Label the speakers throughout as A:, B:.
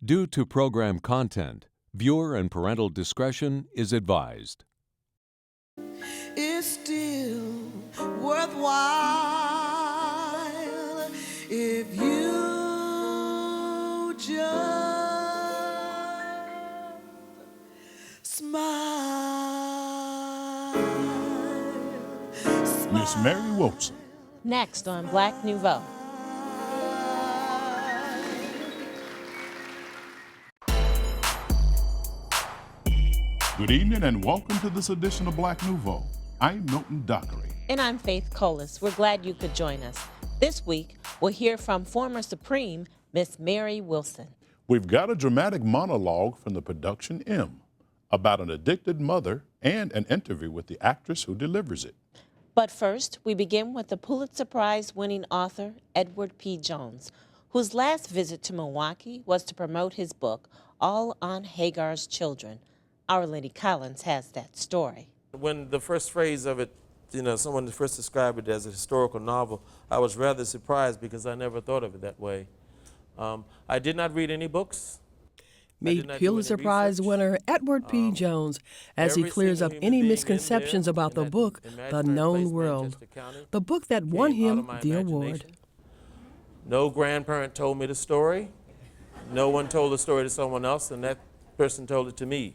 A: Due to program content, viewer and parental discretion is advised.
B: It's still worthwhile if you just smile.
C: Miss Mary Wilson.
D: Next on Black Nouveau.
C: Good evening and welcome to this edition of Black Nouveau. I'm Milton Dockery.
D: And I'm Faith Colas. We're glad you could join us. This week, we'll hear from former Supreme Miss Mary Wilson.
C: We've got a dramatic monologue from the production M about an addicted mother and an interview with the actress who delivers it.
D: But first, we begin with the Pulitzer Prize-winning author, Edward P. Jones, whose last visit to Milwaukee was to promote his book, All on Hagar's Children. Our Lady Collins has that story.
E: When the first phrase of it, someone first described it as a historical novel, I was rather surprised because I never thought of it that way. I did not read any books.
F: Meet Pulitzer Prize winner Edward P. Jones as he clears up any misconceptions about the book, The Known World, the book that won him the award.
E: No grandparent told me the story. No one told the story to someone else, and that person told it to me.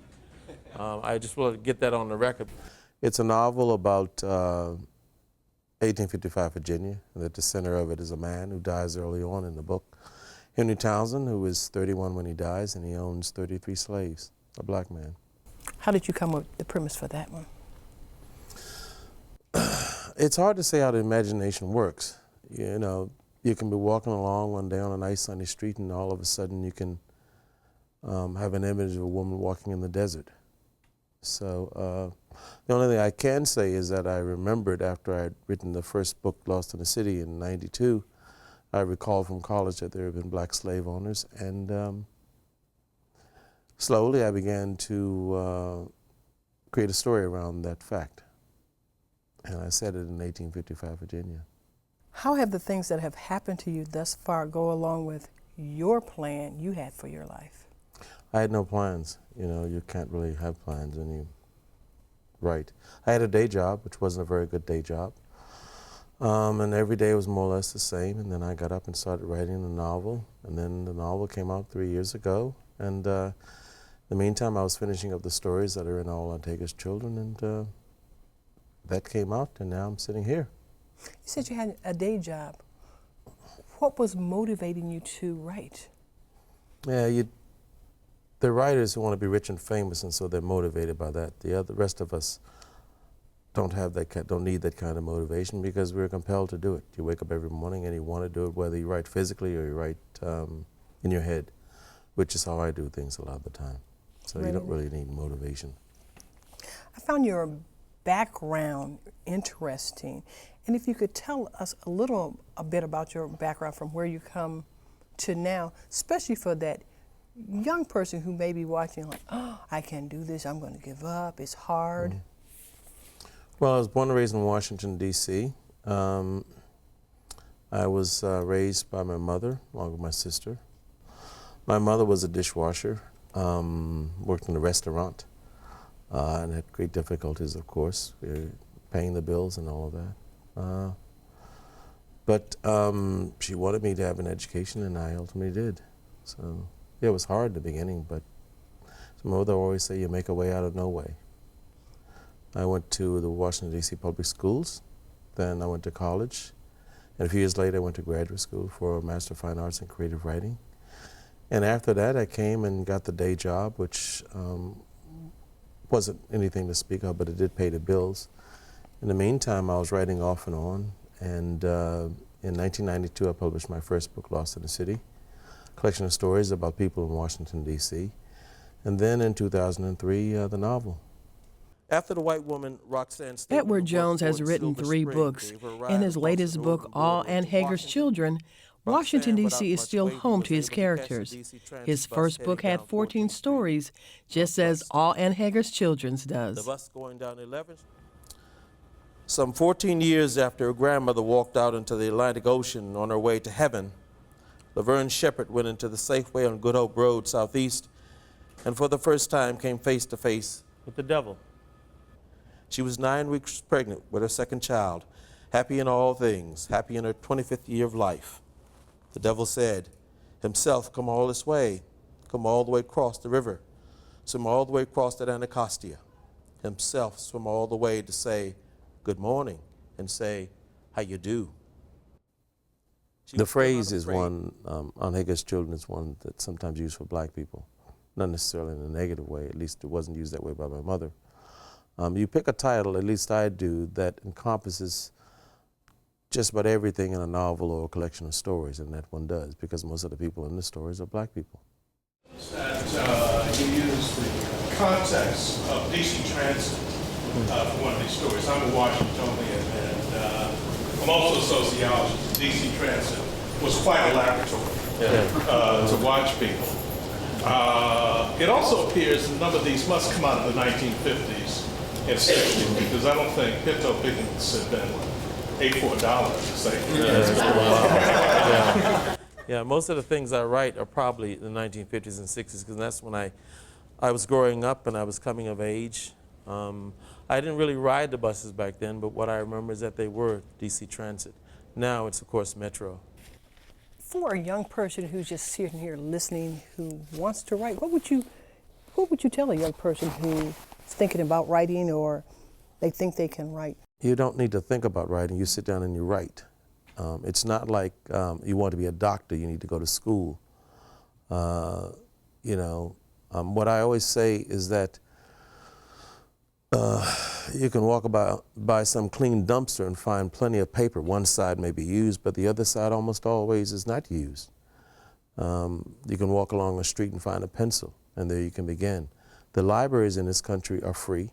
E: I just want to get that on the record. It's a novel about 1855 Virginia, and at the center of it is a man who dies early on in the book. Henry Townsend, who is 31 when he dies, and he owns 33 slaves, a black man.
F: How did you come up with the premise for that one?
E: It's hard to say how the imagination works. You can be walking along one day on a nice sunny street, and all of a sudden you can have an image of a woman walking in the desert. So the only thing I can say is that I remembered after I had written the first book, Lost in the City, in '92, I recalled from college that there had been black slave owners, and slowly I began to create a story around that fact. And I set it in 1855 Virginia.
F: How have the things that have happened to you thus far go along with your plan you had for your life?
E: I had no plans. You can't really have plans when you write. I had a day job, which wasn't a very good day job. And every day was more or less the same. And then I got up and started writing the novel. And then the novel came out 3 years ago. And in the meantime, I was finishing up the stories that are in All on Hagar's Children. And that came out, and now I'm sitting here.
F: You said you had a day job. What was motivating you to write?
E: Yeah, the writers who want to be rich and famous, and so they're motivated by that. The rest of us don't need that kind of motivation because we're compelled to do it. You wake up every morning and you want to do it, whether you write physically or you write in your head, which is how I do things a lot of the time. So You don't really need motivation.
F: I found your background interesting, and if you could tell us a bit about your background from where you come to now, especially for that young person who may be watching like, oh, I can't do this, I'm going to give up, it's hard.
E: Mm-hmm. Well, I was born and raised in Washington, D.C. I was raised by my mother along with my sister. My mother was a dishwasher, worked in a restaurant, and had great difficulties, of course, paying the bills and all of that. But she wanted me to have an education, and I ultimately did. So yeah, it was hard in the beginning, but my mother always said, you make a way out of no way. I went to the Washington, D.C. public schools. Then I went to college. And a few years later, I went to graduate school for a Master of Fine Arts in Creative Writing. And after that, I came and got the day job, which wasn't anything to speak of, but it did pay the bills. In the meantime, I was writing off and on. And in 1992, I published my first book, Lost in the City, a collection of stories about people in Washington, D.C. And then in 2003, the novel. After the white woman, Roxanne
F: Edward Jones has written 3 books. In his latest book, All on Hagar's Children, Washington, D.C. is still home to his characters. His first book had 14 stories, just as All on Hagar's Children does.
E: The bus going down 11th. Some 14 years after her grandmother walked out into the Atlantic Ocean on her way to heaven, Laverne Shepard went into the Safeway on Good Hope Road, Southeast, and for the first time came face to face with the devil. She was 9 weeks pregnant with her second child, happy in all things, happy in her 25th year of life. The devil said, himself, come all this way, come all the way across the river, swim all the way across that Anacostia. Himself swim all the way to say good morning and say, how you do. The phrase is one, on Hagar's children is one that's sometimes used for black people, not necessarily in a negative way, at least it wasn't used that way by my mother. You pick a title, at least I do, that encompasses just about everything in a novel or a collection of stories, and that one does, because most of the people in the stories are black people.
G: That you use the context of DC Transit for one of these stories. I'm a Washingtonian, and I'm also a sociologist. DC Transit was quite a laboratory to watch people. It also appears a number of these must come out of the 1950s and 60s, because I don't think pinto pickings have been $8-4 to say.
E: Yeah, most of the things I write are probably the 1950s and 60s, because that's when I was growing up and I was coming of age. I didn't really ride the buses back then, but what I remember is that they were DC Transit. Now it's, of course, Metro.
F: For a young person who's just sitting here listening, who wants to write, what would you tell a young person who's thinking about writing or they think they can write?
E: You don't need to think about writing. You sit down and you write. It's not like you want to be a doctor, you need to go to school. What I always say is that you can walk by some clean dumpster and find plenty of paper. One side may be used, but the other side almost always is not used. You can walk along a street and find a pencil, and there you can begin. The libraries in this country are free,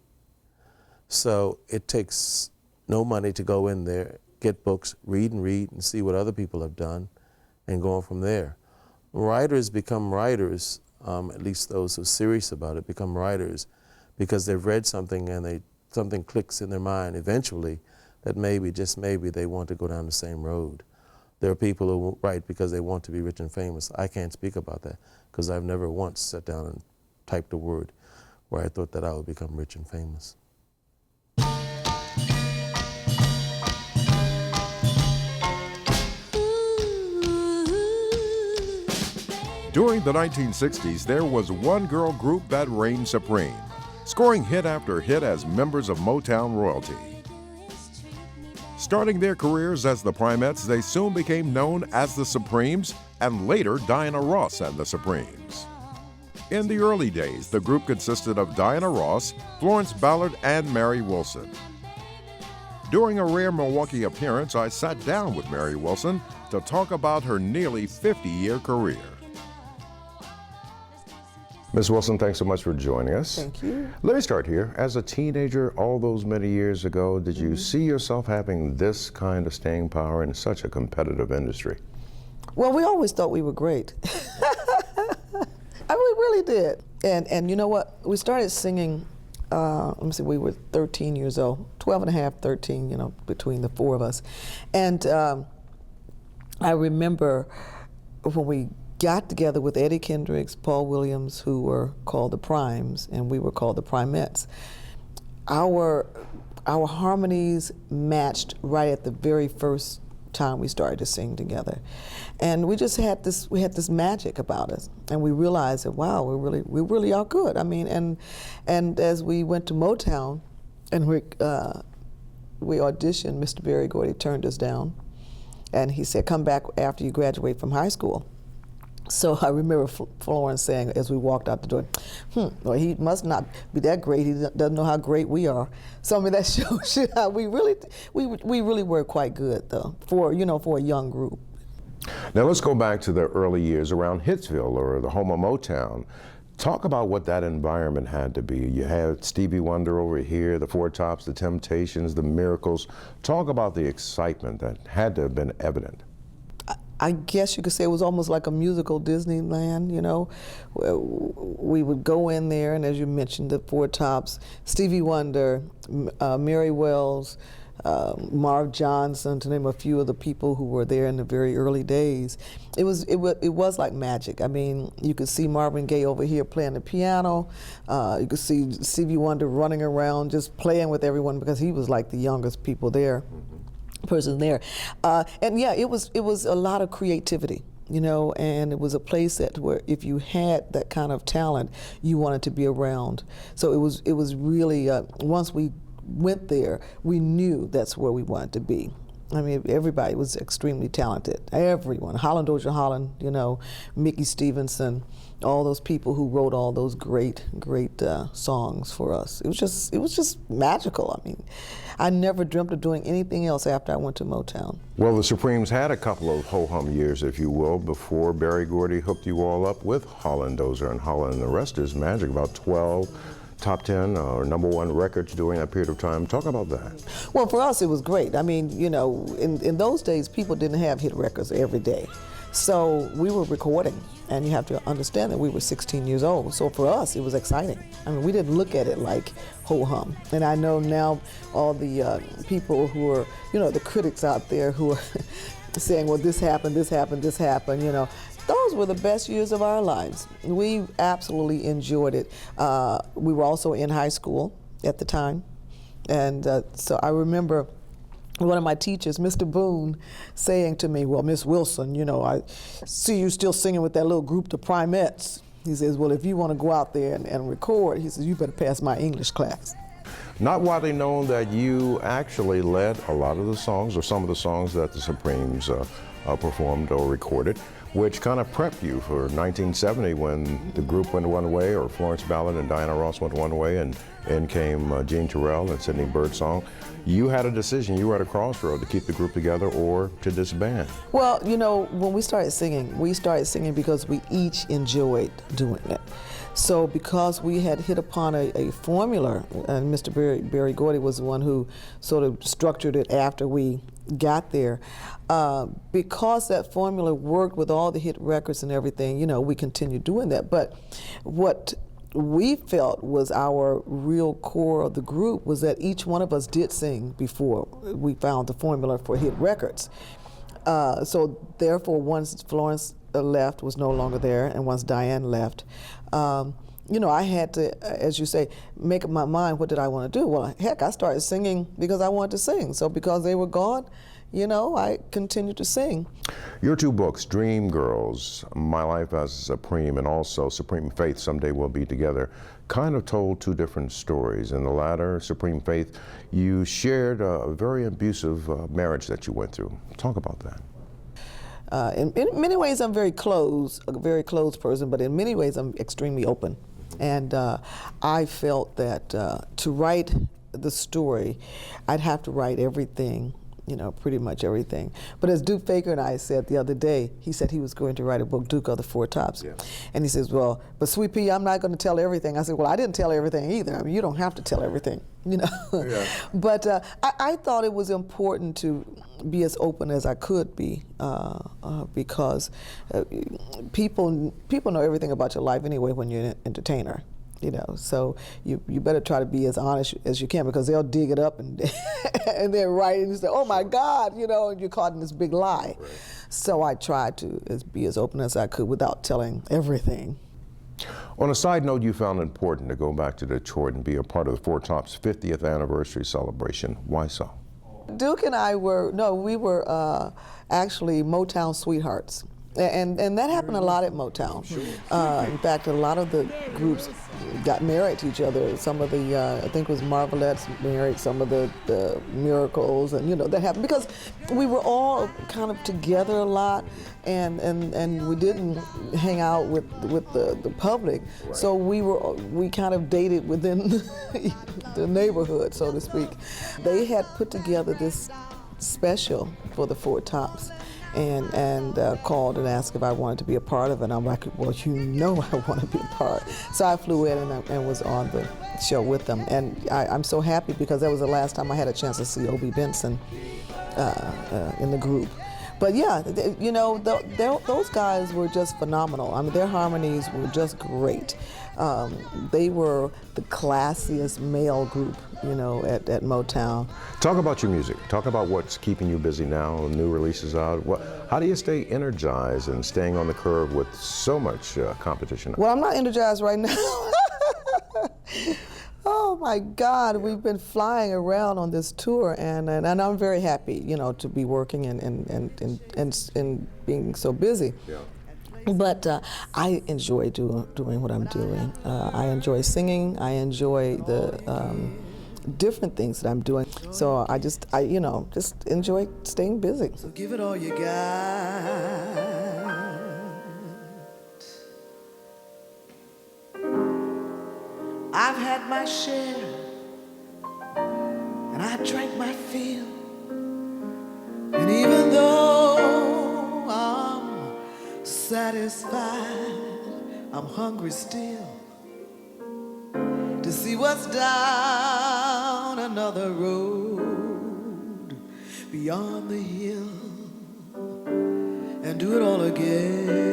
E: so it takes no money to go in there, get books, read and see what other people have done, and go on from there. Writers become writers, at least those who are serious about it become writers, because they've read something and something clicks in their mind eventually that maybe, just maybe, they want to go down the same road. There are people who write because they want to be rich and famous. I can't speak about that because I've never once sat down and typed a word where I thought that I would become rich and famous.
H: During the 1960s, there was one girl group that reigned supreme, scoring hit after hit as members of Motown royalty. Starting their careers as the Primettes, they soon became known as the Supremes, and later Diana Ross and the Supremes. In the early days, the group consisted of Diana Ross, Florence Ballard, and Mary Wilson. During a rare Milwaukee appearance, I sat down with Mary Wilson to talk about her nearly 50-year career.
I: Ms. Wilson, thanks so much for joining us.
J: Thank you.
I: Let me start here. As a teenager, all those many years ago, did you see yourself having this kind of staying power in such a competitive industry?
J: Well, we always thought we were great. I mean, we really did. And you know what? We started singing, let me see, we were 13 years old, 12 and a half, 13, between the four of us. And I remember when we got together with Eddie Kendricks, Paul Williams, who were called the Primes, and we were called the Primettes. Our harmonies matched right at the very first time we started to sing together, and we just had this magic about us, and we realized that wow, we really are good. I mean, and as we went to Motown, and we auditioned, Mr. Berry Gordy turned us down, and he said, "Come back after you graduate from high school." So I remember Florence saying as we walked out the door, well, he must not be that great. He doesn't know how great we are. So I mean, that shows you how we really were quite good, though, for a young group.
I: Now let's go back to the early years around Hitsville, or the home of Motown. Talk about what that environment had to be. You had Stevie Wonder over here, the Four Tops, the Temptations, the Miracles. Talk about the excitement that had to have been evident.
J: I guess you could say it was almost like a musical Disneyland, We would go in there, and as you mentioned, the Four Tops, Stevie Wonder, Mary Wells, Marv Johnson, to name a few of the people who were there in the very early days. It was like magic. I mean, you could see Marvin Gaye over here playing the piano. You could see Stevie Wonder running around just playing with everyone because he was like the youngest person there. And yeah, it was a lot of creativity. And it was a place where if you had that kind of talent, you wanted to be around. So it was really, once we went there, we knew that's where we wanted to be. I mean, everybody was extremely talented. Everyone, Holland Dozier Holland, Mickey Stevenson, all those people who wrote all those great songs for us. It was just magical. I mean, I never dreamt of doing anything else after I went to Motown.
I: Well, the Supremes had a couple of ho-hum years, if you will, before Berry Gordy hooked you all up with Holland Dozier and Holland, and the rest is magic. About 12 top 10 or #1 records during that period of time. Talk about that.
J: Well, for us, it was great. I mean, in those days, people didn't have hit records every day. So we were recording, and you have to understand that we were 16 years old. So for us, it was exciting. I mean, we didn't look at it like ho-hum. And I know now all the people who are, the critics out there who are saying, well, this happened, those were the best years of our lives. We absolutely enjoyed it. We were also in high school at the time. And so I remember one of my teachers, Mr. Boone, saying to me, well, Miss Wilson, I see you still singing with that little group, the Primettes. He says, well, if you want to go out there and record, he says, you better pass my English class.
I: Not widely known that you actually led a lot of the songs, or some of the songs that the Supremes performed or recorded, which kind of prepped you for 1970 when the group went one way, or Florence Ballard and Diana Ross went one way, and in came Jean Terrell and Sidney Birdsong. You had a decision. You were at a crossroad to keep the group together or to disband.
J: Well, when we started singing because we each enjoyed doing it. So because we had hit upon a formula, and Mr. Berry Gordy was the one who sort of structured it after we got there, because that formula worked with all the hit records and everything, we continued doing that. But what we felt was our real core of the group was that each one of us did sing before we found the formula for hit records. So therefore, once Florence left, was no longer there, and once Diane left, I had to, as you say, make up my mind, what did I want to do? Well, heck, I started singing because I wanted to sing. So because they were gone, I continued to sing.
I: Your two books, Dream Girls, My Life as a Supreme, and also Supreme Faith, Someday We'll Be Together, kind of told two different stories. In the latter, Supreme Faith, you shared a very abusive marriage that you went through. Talk about that.
J: In many ways, I'm a very closed person, but in many ways, I'm extremely open. And I felt that to write the story, I'd have to write everything, pretty much everything. But as Duke Faker and I said the other day, he said he was going to write a book, Duke of the Four Tops. Yeah. And he says, well, but Sweet Pea, I'm not going to tell everything. I said, well, I didn't tell everything either. I mean, you don't have to tell everything, Yeah. But I thought it was important to be as open as I could be, because people know everything about your life anyway when you're an entertainer. So you better try to be as honest as you can, because they'll dig it up and and then write it and you say, oh my God, and you're caught in this big lie. Right. So I tried to be as open as I could without telling everything.
I: On a side note, you found it important to go back to Detroit and be a part of the Four Tops 50th anniversary celebration. Why so?
J: Duke and I were actually Motown sweethearts. And that happened a lot at Motown. Sure. In fact, a lot of the groups got married to each other. Some of the, I think it was Marvelettes married some of the Miracles, and that happened because we were all kind of together a lot, and we didn't hang out with the public. Right. So we kind of dated within the neighborhood, so to speak. They had put together this special for the Four Tops, and called and asked if I wanted to be a part of it. And I'm like, well, I want to be a part. So I flew in and was on the show with them. And I'm so happy because that was the last time I had a chance to see Obie Benson in the group. But yeah, you know, those guys were just phenomenal. I mean, their harmonies were just great. They were the classiest male group, you know, at Motown.
I: Talk about your music. Talk about what's keeping you busy now, new releases out. How do you stay energized and staying on the curve with so much competition?
J: Well, I'm not energized right now. Oh my God, we've been flying around on this tour, and I'm very happy, you know, to be working and being so busy.
I: Yeah.
J: But I enjoy doing what I'm doing. I enjoy singing. I enjoy the different things that I'm doing. So I just enjoy staying busy.
B: So give it all you got. I've had my share, and I drank my fill. And even though I'm satisfied, I'm hungry still to see what's down another road beyond the hill and do it all again.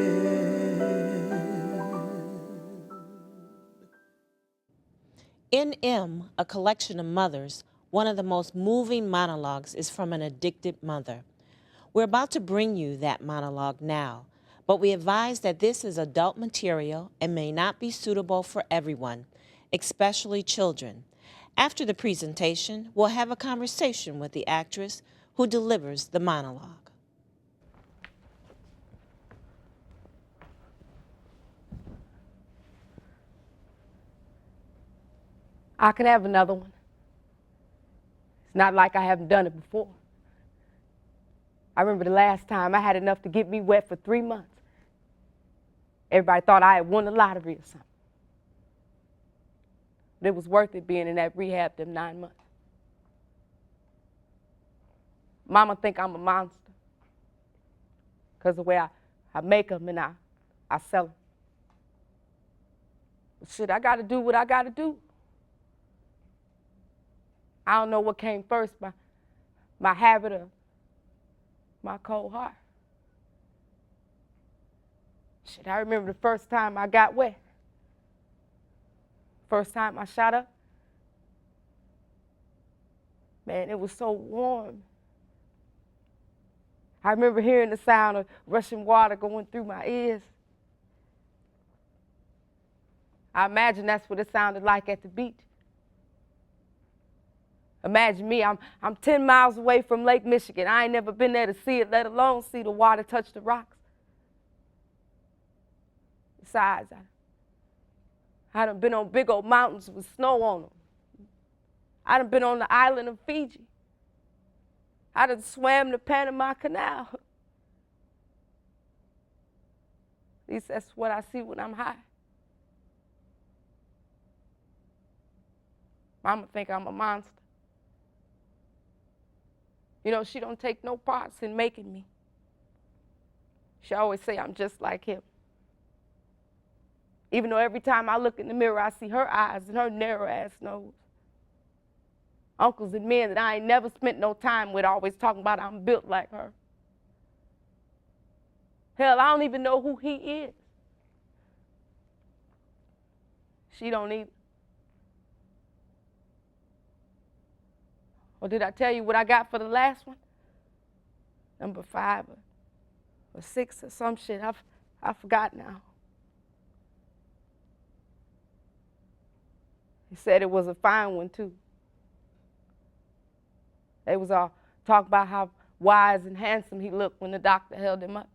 D: In M, a collection of mothers, one of the most moving monologues is from an addicted mother. We're about to bring you that monologue now, but we advise that this is adult material and may not be suitable for everyone, especially children. After the presentation, we'll have a conversation with the actress who delivers the monologue.
K: I could have another one. It's not like I haven't done it before. I remember the last time I had enough to get me wet for 3 months. Everybody thought I had won the lottery or something. But it was worth it being in that rehab them 9 months. Mama think I'm a monster because the way I make them and I sell them. But shit, I got to do what I got to do. I don't know what came first, my habit or my cold heart. Shit, I remember the first time I got wet. First time I shot up. Man, it was so warm. I remember hearing the sound of rushing water going through my ears. I imagine that's what it sounded like at the beach. Imagine me, I'm 10 miles away from Lake Michigan. I ain't never been there to see it, let alone see the water touch the rocks. Besides, I done been on big old mountains with snow on them. I done been on the island of Fiji. I done swam the Panama Canal. At least that's what I see when I'm high. Mama think I'm a monster. You know, she don't take no parts in making me. She always say I'm just like him. Even though every time I look in the mirror, I see her eyes and her narrow-ass nose. Uncles and men that I ain't never spent no time with always talking about I'm built like her. Hell, I don't even know who he is. She don't either. Or did I tell you what I got for the last one? Number 5 or 6 or some shit. I forgot now. He said it was a fine one, too. They was all talking about how wise and handsome he looked when the doctor held him up.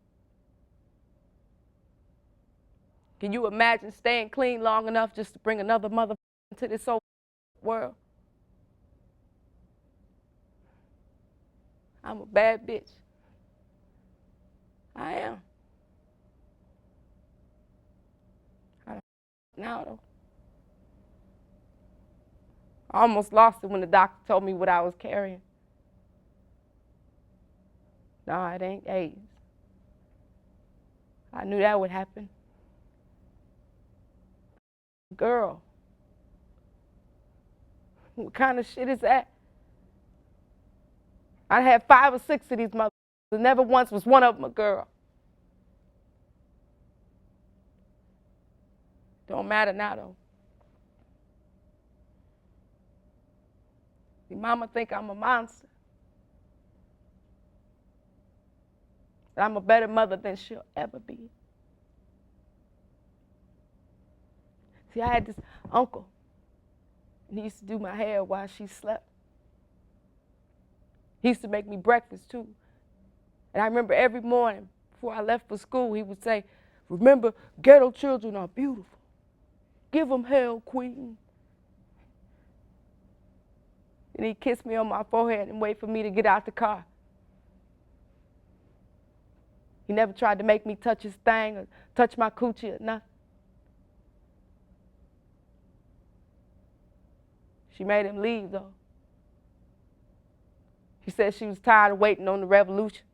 K: Can you imagine staying clean long enough just to bring another mother into this old world? I'm a bad bitch. I am. I don't now, though. I almost lost it when the doctor told me what I was carrying. No, it ain't AIDS. I knew that would happen. Girl, what kind of shit is that? I had 5 or 6 of these motherfuckers But never once was one of them a girl. Don't matter now, though. See, Mama think I'm a monster. That I'm a better mother than she'll ever be. See, I had this uncle, and he used to do my hair while she slept. He used to make me breakfast, too. And I remember every morning before I left for school, he would say, "Remember, ghetto children are beautiful. Give them hell, queen." And he'd kiss me on my forehead and wait for me to get out the car. He never tried to make me touch his thing or touch my coochie or nothing. She made him leave, though. She said she was tired of waiting on the revolution.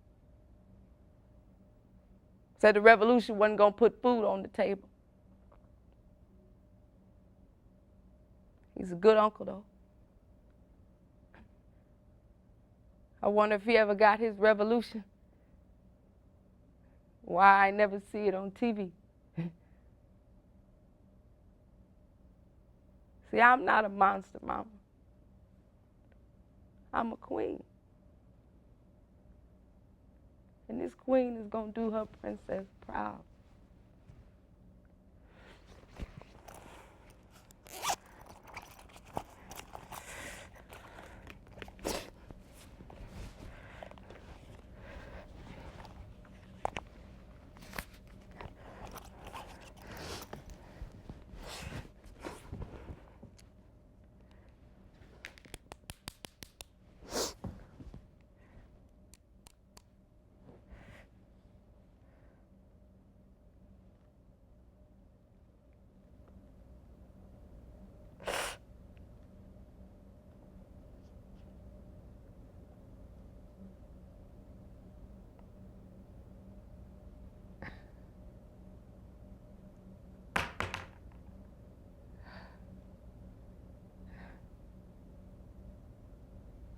K: Said the revolution wasn't going to put food on the table. He's a good uncle, though. I wonder if he ever got his revolution. Why I never see it on TV. See, I'm not a monster, Mama. I'm a queen. And this queen is going to do her princess proud.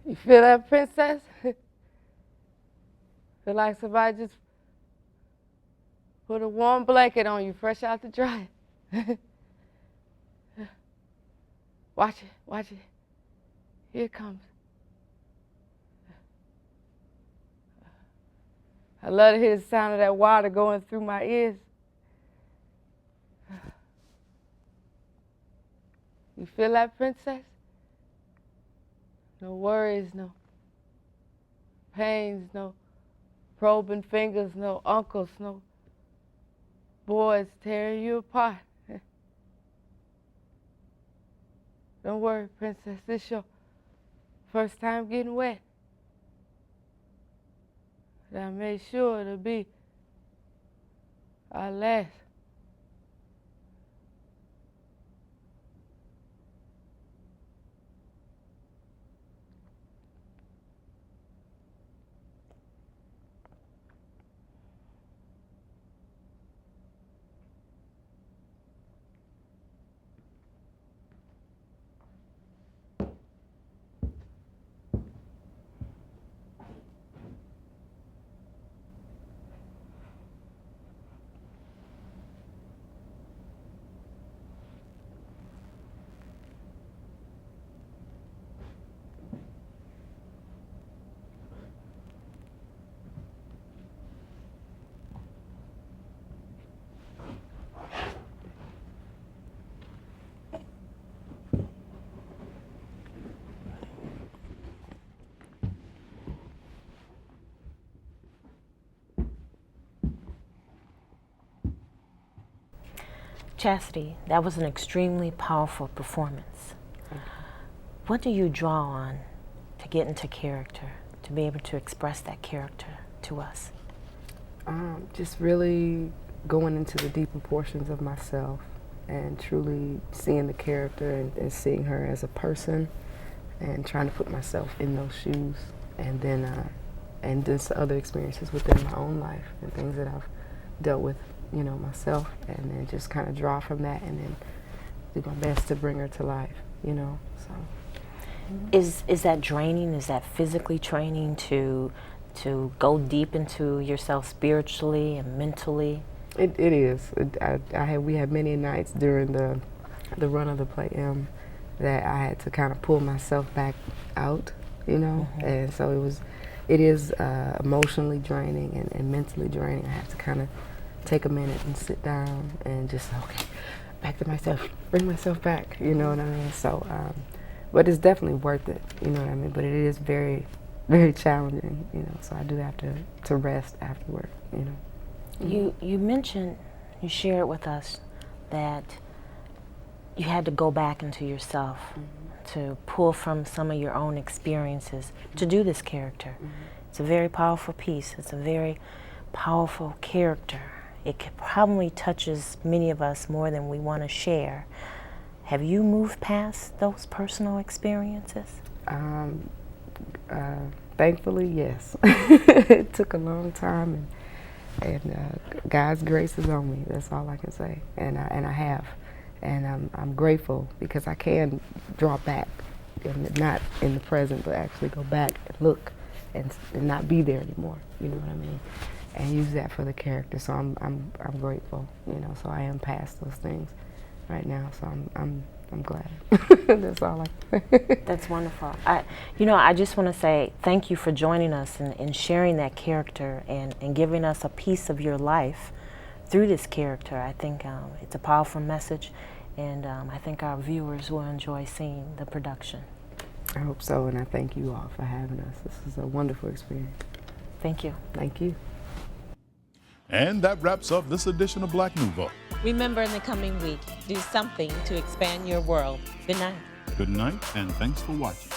K: You feel that, princess? Feel like somebody just put a warm blanket on you, fresh out the dryer. Watch it, watch it. Here it comes. I love to hear the sound of that water going through my ears. You feel that, princess? No worries, no pains, no probing fingers, no uncles, no boys tearing you apart. Don't worry, princess, this your first time getting wet. And I made sure it'll be our last.
D: Chastity, that was an extremely powerful performance. What do you draw on to get into character, to be able to express that character to us?
L: Just really going into the deeper portions of myself and truly seeing the character and seeing her as a person and trying to put myself in those shoes, and then just other experiences within my own life and things that I've dealt with, you know, myself, and then just kind of draw from that and then do my best to bring her to life, you know, so.
D: Is that draining? Is that physically training to to go deep into yourself spiritually and mentally?
L: It is. We had many nights during the run of the play that I had to kind of pull myself back out, you know, and so it is emotionally draining and mentally draining. I have to kind of take a minute and sit down and just, okay, back to myself, bring myself back, you know what I mean? So, but it's definitely worth it, you know what I mean? But it is very, very challenging, you know, so I do have to rest afterward, you know.
D: You mentioned, you shared with us that you had to go back into yourself to pull from some of your own experiences to do this character. It's a very powerful piece. It's a very powerful character. It probably touches many of us more than we want to share. Have you moved past those personal experiences?
L: Thankfully, yes. It took a long time, and God's grace is on me. That's all I can say, and I have, and I'm grateful because I can draw back, and not in the present, but actually go back and look, and not be there anymore. You know what I mean? And use that for the character. So I'm grateful. You know, so I am past those things right now. So I'm glad. That's all I can say.
D: That's wonderful. I just want to say thank you for joining us and sharing that character and giving us a piece of your life through this character. I think it's a powerful message, and I think our viewers will enjoy seeing the production.
L: I hope so, and I thank you all for having us. This is a wonderful experience.
D: Thank you.
L: Thank you.
C: And that wraps up this edition of Black Nouveau.
D: Remember, in the coming week, do something to expand your world. Good night.
C: Good night, and thanks for watching.